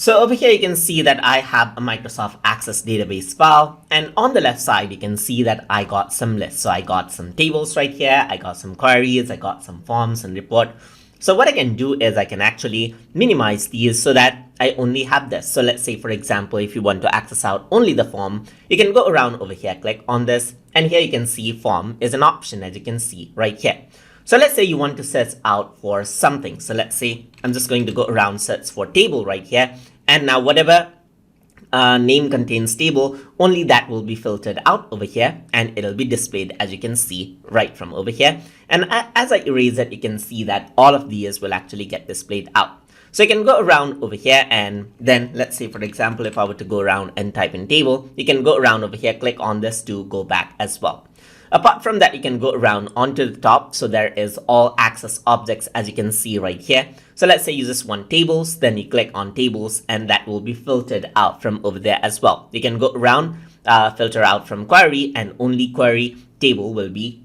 So over here, you can see that I have a Microsoft Access database file. And on the left side, you can see that I got some lists. So I got some tables right here. I got some queries. I got some forms and report. So what I can do is I can actually minimize these so that I only have this. So let's say, for example, if you want to access out only the form, you can go around over here, click on this. And here you can see form is an option, as you can see right here. So let's say you want to search out for something. So let's say I'm just going to go around search for table right here. And now whatever name contains table, only that will be filtered out over here and it'll be displayed, as you can see right from over here. And as I erase it, you can see that all of these will actually get displayed out. So you can go around over here and then let's say, for example, if I were to go around and type in table, you can go around over here, click on this to go back as well. Apart from that, you can go around onto the top. So there is all access objects, as you can see right here. So let's say you just want tables, then you click on tables and that will be filtered out from over there as well. You can go around, filter out from query, and only query table will be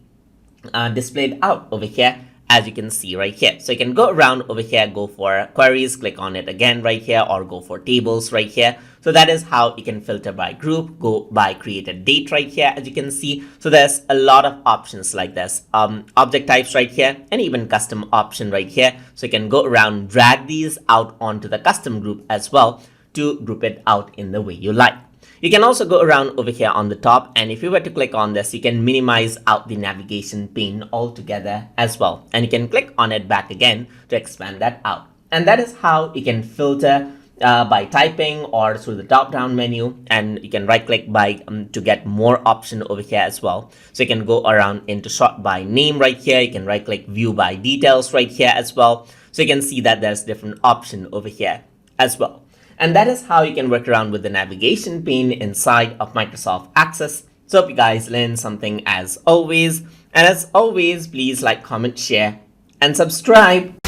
displayed out over here, as you can see right here. So you can go around over here, go for queries, click on it again right here, or go for tables right here. So that is how you can filter by group, go by created date right here, as you can see. So there's a lot of options like this, object types right here, and even custom option right here. So you can go around, drag these out onto the custom group as well to group it out in the way you like. You can also go around over here on the top, and if you were to click on this, you can minimize out the navigation pane altogether as well. And you can click on it back again to expand that out. And that is how you can filter by typing or through the drop-down menu, and you can right-click by to get more option over here as well. So you can go around into sort by name right here. You can right-click view by details right here as well. So you can see that there's different option over here as well. And that is how you can work around with the navigation pane inside of Microsoft Access. So hope you guys learned something as always. And as always, please like, comment, share, and subscribe.